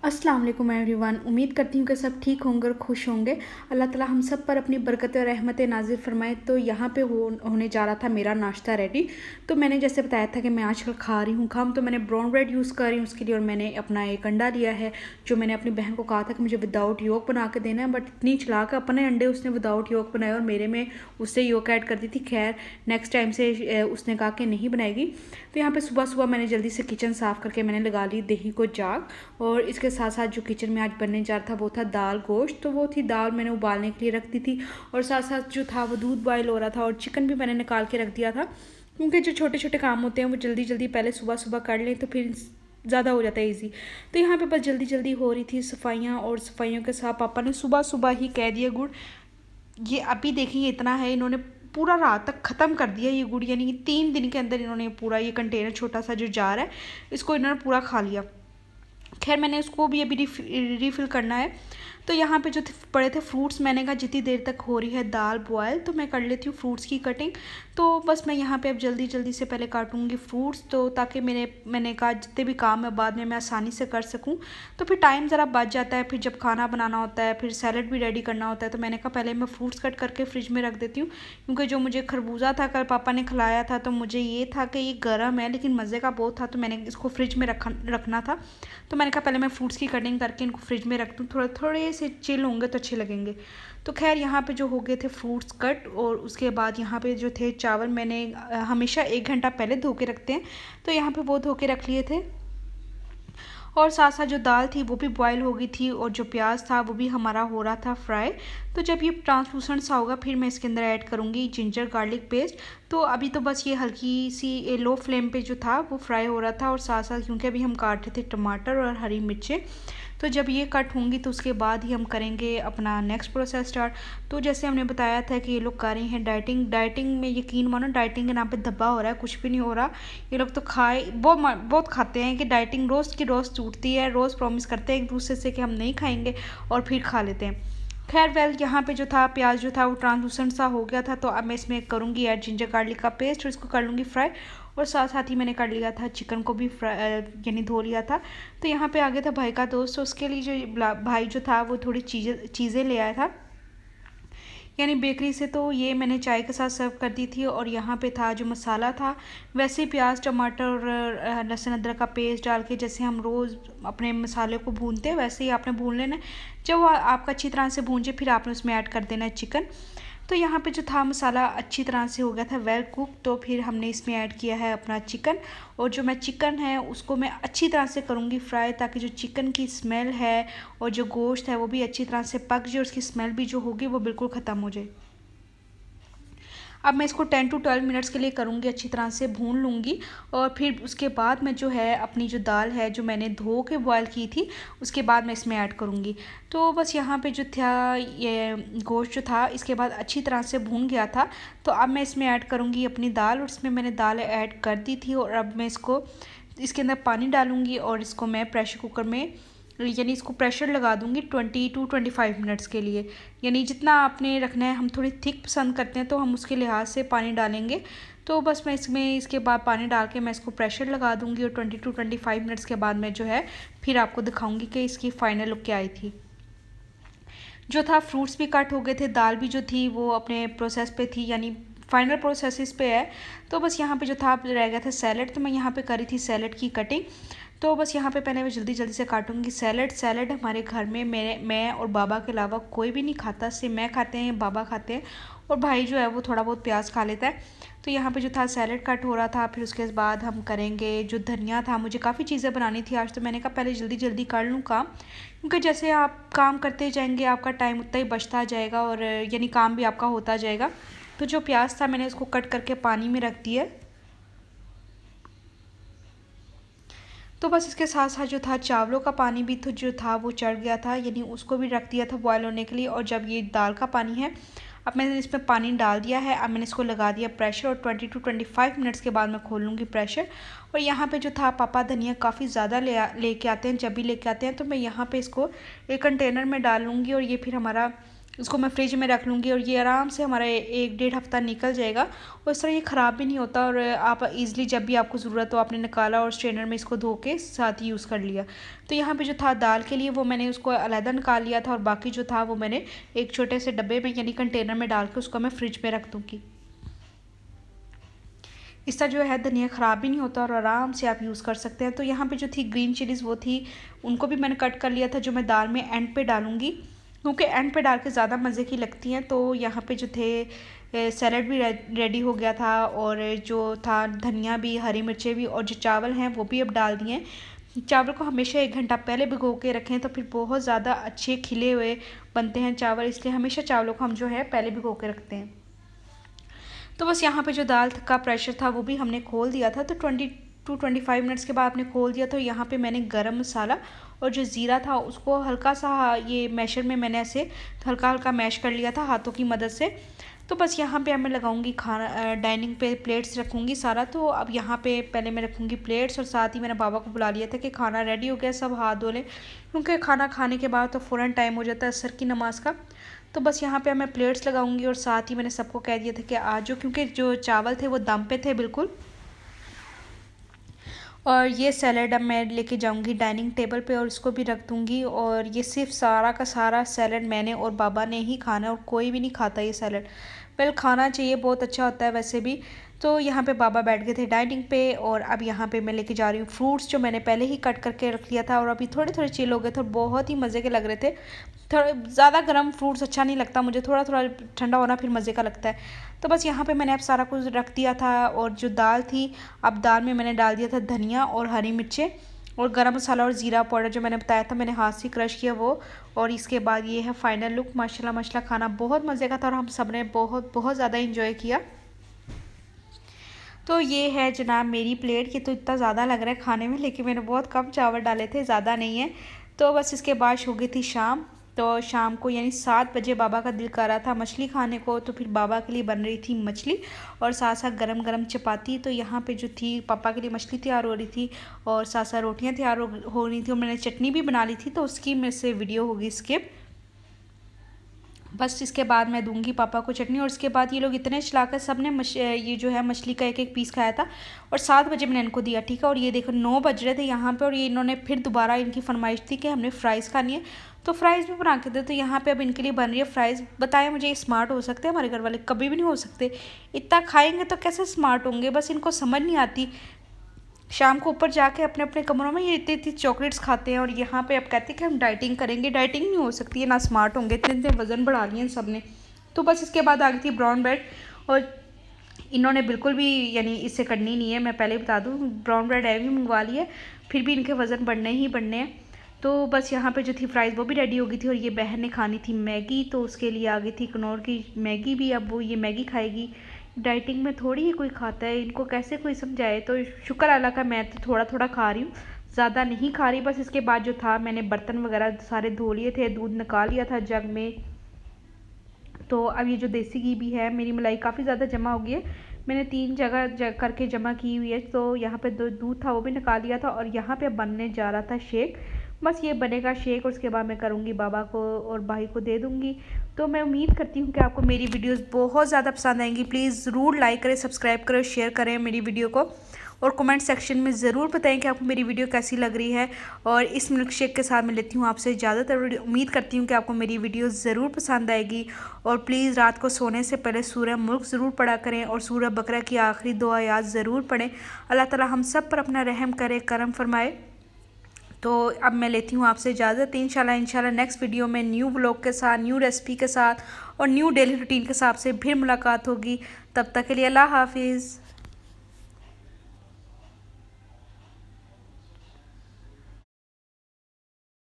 अस्सलाम वालेकुम एवरीवन। उम्मीद करती हूँ कि सब ठीक होंगे और खुश होंगे। अल्लाह ताला हम सब पर अपनी बरकत और रहमत नाजिल फरमाए। तो यहाँ पे होने जा रहा था मेरा नाश्ता रेडी। तो मैंने जैसे बताया था कि मैं आजकल खा रही हूँ खाम, तो मैंने ब्राउन ब्रेड यूज़ कर रही हूँ उसके लिए। और मैंने अपना एक अंडा लिया है जो मैंने अपनी बहन को कहा था कि मुझे विदाउट योक बना के देना है, बट इतनी चला कर अपने अंडे उसने विदाउट योक बनाए और मेरे में उससे योक ऐड कर दी थी। खैर नेक्स्ट टाइम से उसने कहा कि नहीं बनाएगी। तो यहाँ पे सुबह सुबह मैंने जल्दी से किचन साफ़ करके मैंने लगा ली दही को जाग। और इसके साथ साथ जो किचन में आज बनने जा रहा था वो था दाल गोश्त। तो वो थी दाल मैंने उबालने के लिए रख दी थी, और साथ साथ जो था वो दूध बॉयल हो रहा था, और चिकन भी मैंने निकाल के रख दिया था। क्योंकि जो छोटे छोटे काम होते हैं वो जल्दी जल्दी पहले सुबह सुबह कर लें तो फिर ज़्यादा हो जाता है ईजी। तो यहाँ पे बस जल्दी जल्दी हो रही थी सफाइयाँ, और सफाइयों के साथ पापा ने सुबह सुबह ही कह दिया गुड़। ये अभी देखिए इतना है, इन्होंने पूरा रात तक ख़त्म कर दिया ये गुड़, यानी कि 3 दिन के अंदर इन्होंने पूरा ये कंटेनर छोटा सा जो जार है इसको इन्होंने पूरा खा लिया। खैर मैंने उसको भी अभी रिफ़िल करना है। तो यहाँ पे जो पड़े थे फ्रूट्स, मैंने कहा जितनी देर तक हो रही है दाल बॉयल तो मैं कर लेती हूँ फ्रूट्स की कटिंग। तो बस मैं यहाँ पे अब जल्दी जल्दी से पहले काटूँगी फ्रूट्स, तो ताकि मैंने कहा जितने भी काम है बाद में मैं आसानी से कर सकूँ। तो फिर टाइम ज़रा बच जाता है, फिर जब खाना बनाना होता है फिर सैलड भी रेडी करना होता है। तो मैंने कहा पहले मैं फ्रूट्स कट करके फ्रिज में रख देती हूँ, क्योंकि जो मुझे खरबूजा था कल पापा ने खिलाया था तो मुझे ये था कि ये गर्म है लेकिन मज़े का बहुत था, तो मैंने इसको फ्रिज में रखना था। तो मैंने कहा पहले मैं फ्रूट्स की कटिंग करके इनको फ्रिज में रख दूँ, थोड़े से चिल होंगे तो अच्छे लगेंगे। तो खैर यहाँ पे जो हो गए थे फ्रूट्स कट, और उसके बाद यहाँ पे जो थे चावल मैंने हमेशा 1 घंटा पहले धो के रखते हैं, तो यहाँ पे वो धो के रख लिए थे। और साथ साथ जो दाल थी वो भी बॉयल हो गई थी, और जो प्याज था वो भी हमारा हो रहा था फ्राई। तो जब ये ट्रांसलूसेंट सा होगा फिर मैं इसके अंदर ऐड करूँगी जिंजर गार्लिक पेस्ट। तो अभी तो बस ये हल्की सी लो फ्लेम पे जो था वो फ्राई हो रहा था, और साथ साथ क्योंकि अभी हम काट रहे थे टमाटर और हरी मिर्चें, तो जब ये कट होंगी तो उसके बाद ही हम करेंगे अपना नेक्स्ट प्रोसेस स्टार्ट। तो जैसे हमने बताया था कि ये लोग कर रहे हैं डाइटिंग में यकीन मानो डाइटिंग के नाम पे धब्बा हो रहा है, कुछ भी नहीं हो रहा। ये लोग तो खाए बहुत खाते हैं कि डाइटिंग रोज़ की रोज़ टूटती है, रोज़ प्रॉमिस करते हैं एक दूसरे से कि हम नहीं खाएंगे और फिर खा लेते हैं। खैर वेल यहाँ पे जो था प्याज जो था वो ट्रांसलूसेंट सा हो गया था, तो अब मैं इसमें करूँगी ऐड जिंजर गार्लिक का पेस्ट और इसको कर लूँगी फ्राई। और साथ साथ ही मैंने कर लिया था चिकन को भी यानी धो लिया था। तो यहाँ पे आ गया था भाई का दोस्त, तो उसके लिए जो भाई जो था वो थोड़ी चीज़ें ले आया था यानी बेकरी से, तो ये मैंने चाय के साथ सर्व कर दी थी। और यहाँ पे था जो मसाला था वैसे प्याज टमाटर और लहसुन अदरक का पेस्ट डाल के जैसे हम रोज़ अपने मसाले को भूनते हैं वैसे ही आपने भून लेना है। जब वो आपका अच्छी तरह से भून जाए फिर आपने उसमें ऐड कर देना है चिकन। तो यहाँ पे जो था मसाला अच्छी तरह से हो गया था वेल कुक, तो फिर हमने इसमें ऐड किया है अपना चिकन। और जो मैं चिकन है उसको मैं अच्छी तरह से करूँगी फ्राई, ताकि जो चिकन की स्मेल है और जो गोश्त है वो भी अच्छी तरह से पक जाए और उसकी स्मेल भी जो होगी वो बिल्कुल ख़त्म हो जाए। अब मैं इसको 10 to 12 मिनट्स के लिए करूँगी, अच्छी तरह से भून लूँगी। और फिर उसके बाद मैं जो है अपनी जो दाल है जो मैंने धो के बॉयल की थी उसके बाद मैं इसमें ऐड करूँगी। तो बस यहाँ पे जो था ये गोश्त जो था इसके बाद अच्छी तरह से भून गया था। तो अब मैं इसमें ऐड करूँगी अपनी दाल, और इसमें मैंने दाल ऐड कर दी थी। और अब मैं इसके अंदर पानी डालूँगी और इसको मैं प्रेशर कुकर में यानी इसको प्रेशर लगा दूंगी 20 to 25 मिनट्स के लिए। यानी जितना आपने रखना है, हम थोड़ी थिक पसंद करते हैं तो हम उसके लिहाज से पानी डालेंगे। तो बस मैं इसमें इसके बाद पानी डाल के मैं इसको प्रेशर लगा दूंगी, और 20 to 25 मिनट्स के बाद मैं जो है फिर आपको दिखाऊंगी कि इसकी फ़ाइनल लुक क्या आई थी। जो था फ्रूट्स भी कट हो गए थे, दाल भी जो थी वो अपने प्रोसेस पे थी यानी फाइनल प्रोसेस पे है। तो बस यहाँ पे जो था रह गया था सैलड, तो मैं यहाँ पे करी थी सैलड की कटिंग। तो बस यहाँ पे पहले मैं जल्दी जल्दी से काटूंगी सैलड हमारे घर में मैं और बाबा के अलावा कोई भी नहीं खाता, सिर्फ मैं खाते हैं, बाबा खाते हैं, और भाई जो है वो थोड़ा बहुत प्याज खा लेता है। तो यहाँ पे जो था सैलड कट हो रहा था, फिर उसके बाद हम करेंगे जो धनिया था। मुझे काफ़ी चीज़ें बनानी थी आज, तो मैंने कहा पहले जल्दी जल्दी कर लूँ काम, क्योंकि जैसे आप काम करते जाएंगे आपका टाइम उतना ही बचता जाएगा और यानी काम भी आपका होता जाएगा। तो जो प्याज था मैंने उसको कट करके पानी में रख दिया। तो बस इसके साथ साथ जो था चावलों का पानी भी तो जो था वो चढ़ गया था, यानी उसको भी रख दिया था बॉयल होने के लिए। और जब ये दाल का पानी है, अब मैंने इसमें पानी डाल दिया है, अब मैंने इसको लगा दिया प्रेशर, और 20 to 25 मिनट्स के बाद मैं खोल लूँगी प्रेशर। और यहाँ पे जो था पापा धनिया काफ़ी ज़्यादा लेके आते हैं, जब भी लेके आते हैं तो मैं यहाँ पे इसको एक कंटेनर में डाल लूँगी, और ये फिर हमारा इसको मैं फ्रिज में रख लूँगी और ये आराम से हमारा 1-1.5 हफ़्ता निकल जाएगा और इस तरह ये ख़राब भी नहीं होता। और आप ईज़िली जब भी आपको ज़रूरत हो आपने निकाला और स्ट्रेनर में इसको धो के साथ ही यूज़ कर लिया। तो यहाँ पे जो था दाल के लिए वो मैंने उसको अलहदा निकाल लिया था और बाकी जो था वो मैंने एक छोटे से डब्बे में यानी कंटेनर में डाल के उसको मैं फ्रिज में रख दूँगी। इसका जो है धनिया ख़राब भी नहीं होता और आराम से आप यूज़ कर सकते हैं। तो यहाँ पे जो थी ग्रीन चिलीज़ वो थी, उनको भी मैंने कट कर लिया था, जो मैं दाल में एंड पे डालूँगी क्योंकि एंड पे डाल के ज़्यादा मज़े की लगती हैं। तो यहाँ पे जो थे सैलड भी रेडी हो गया था और जो था धनिया भी, हरी मिर्चें भी और जो चावल हैं वो भी अब डाल दिए हैं। चावल को हमेशा 1 घंटा पहले भिगो के रखें तो फिर बहुत ज़्यादा अच्छे खिले हुए बनते हैं चावल, इसलिए हमेशा चावलों को हम जो है पहले भिगो के रखते हैं। तो बस यहाँ पे जो दाल का प्रेशर था वो भी हमने खोल दिया था। तो 20 to 25 मिनट्स के बाद आपने खोल दिया। तो यहाँ पे मैंने गरम मसाला और जो ज़ीरा था उसको हल्का सा ये मैशर में मैंने ऐसे हल्का हल्का मैश कर लिया था हाथों की मदद से। तो बस यहाँ पे मैं लगाऊंगी खाना, डाइनिंग पे प्लेट्स रखूँगी सारा। तो अब यहाँ पे पहले मैं रखूँगी प्लेट्स और साथ ही मैंने बाबा को बुला लिया था कि खाना रेडी हो गया, सब हाथ धो लें क्योंकि खाना खाने के बाद तो फ़ौरन टाइम हो जाता है असर की नमाज़ का। तो बस यहाँ पे मैं प्लेट्स लगाऊंगी और साथ ही मैंने सबको कह दिया था कि आ जाओ, क्योंकि जो चावल थे वो दम पे थे बिल्कुल। और ये सैलड अब मैं लेके जाऊंगी डाइनिंग टेबल पे और इसको भी रख दूंगी। और ये सिर्फ सारा का सारा सैलड मैंने और बाबा ने ही खाना और कोई भी नहीं खाता ये सैलड। वेल खाना चाहिए, बहुत अच्छा होता है वैसे भी। तो यहाँ पे बाबा बैठ गए थे डाइनिंग पे और अब यहाँ पे मैं लेके जा रही हूँ फ्रूट्स जो मैंने पहले ही कट करके रख लिया था और अभी थोड़े थोड़े चिल हो गए थे, बहुत ही मज़े के लग रहे थे। थोड़ा ज़्यादा गर्म फ्रूट्स अच्छा नहीं लगता मुझे, थोड़ा थोड़ा ठंडा होना फिर मज़े का लगता है। तो बस यहाँ पे मैंने अब सारा कुछ रख दिया था और जो दाल थी, अब दाल में मैंने डाल दिया था धनिया और हरी मिर्चें और गरम मसाला और ज़ीरा पाउडर जो मैंने बताया था मैंने हाथ से क्रश किया वो। और इसके बाद ये है फाइनल लुक। माशाल्लाह माशाल्लाह खाना बहुत मज़े का था और हम सब ने बहुत बहुत ज़्यादा इंजॉय किया। तो ये है जनाब मेरी प्लेट। ये तो इतना ज़्यादा लग रहा है खाने में, लेकिन मैंने बहुत कम चावल डाले थे, ज़्यादा नहीं है। तो बस इसके बाद हो गई थी शाम। तो शाम को यानी 7 बजे बाबा का दिल कर रहा था मछली खाने को, तो फिर बाबा के लिए बन रही थी मछली और साथ साथ गरम गरम चपाती। तो यहाँ पे जो थी पापा के लिए मछली तैयार हो रही थी और साथ साथ रोटियाँ तैयार हो रही थी और मैंने चटनी भी बना ली थी, तो उसकी मेरे से वीडियो होगी स्किप। बस इसके बाद मैं दूंगी पापा को चटनी और इसके बाद ये लोग इतने चलाकर सब ने ये जो है मछली का एक एक पीस खाया था और 7 बजे मैंने इनको दिया, ठीक है। और ये देखो 9 बज रहे थे यहाँ पे और ये इन्होंने फिर दोबारा इनकी फरमाइश थी कि हमने फ़्राइज़ खानी है, तो फ़्राइज़ भी बना के दे। तो यहाँ पे अब इनके लिए बन रही है फ़्राइज़। बताएं मुझे ये स्मार्ट हो सकते हैं? हमारे घर वाले कभी भी नहीं हो सकते, इतना खाएंगे तो कैसे स्मार्ट होंगे, बस इनको समझ नहीं आती। शाम को ऊपर जाके अपने अपने कमरों में ये इतनी इतनी चॉकलेट्स खाते हैं और यहाँ पे अब कहते हैं कि हम डाइटिंग करेंगे। डाइटिंग नहीं हो सकती है, ना स्मार्ट होंगे, इतने इतने वज़न बढ़ा लिए सब ने। तो बस इसके बाद आ गई थी ब्राउन ब्रेड और इन्होंने बिल्कुल भी यानी इससे करनी नहीं है, मैं पहले बता दूँ। ब्राउन ब्रेड है भी मंगवा ली है, फिर भी इनके वज़न बढ़ने ही बढ़ने हैं। तो बस यहाँ पे जो थी फ्राइज़ वो भी रेडी हो गई थी और ये बहन ने खानी थी मैगी, तो उसके लिए आ गई थी कनौर की मैगी भी। अब वो ये मैगी खाएगी। डाइटिंग में थोड़ी ही कोई खाता है, इनको कैसे कोई समझाए। तो शुक्र अल्लाह का मैं तो थोड़ा थोड़ा खा रही हूँ, ज़्यादा नहीं खा रही। बस इसके बाद जो था मैंने बर्तन वगैरह सारे धो लिए थे, दूध निकाल लिया था जग में। तो अब ये जो देसी घी भी है, मेरी मलाई काफ़ी ज़्यादा जमा हो गई है, मैंने 3 जगह करके जमा की हुई है। तो यहाँ पे दूध था वो भी निकाल लिया था और यहाँ पे बनने जा रहा था शेक। बस ये बनेगा शेक और उसके बाद मैं करूँगी बाबा को और भाई को दे दूँगी। तो मैं उम्मीद करती हूँ कि आपको मेरी वीडियोस बहुत ज़्यादा पसंद आएंगी। प्लीज़ ज़रूर लाइक करें, सब्सक्राइब करें, शेयर करें मेरी वीडियो को और कमेंट सेक्शन में ज़रूर बताएं कि आपको मेरी वीडियो कैसी लग रही है। और इस मिल्क शेक के साथ मैं लेती हूँ आपसे इजाज़त और उम्मीद करती हूँ कि आपको मेरी वीडियो ज़रूर पसंद आएगी। और प्लीज़ रात को सोने से पहले सूरह मुल्क ज़रूर पढ़ा करें और सूरह बकरा की आखिरी 2 आयात ज़रूर पढ़ें। अल्लाह ताला हम सब पर अपना रहम करे, करम फरमाए। तो अब मैं लेती हूँ आपसे इजाज़त। इंशाल्लाह नेक्स्ट वीडियो में न्यू व्लॉग के साथ, न्यू रेसिपी के साथ और न्यू डेली रूटीन के साथ से फिर मुलाकात होगी। तब तक के लिए अल्लाह हाफिज़।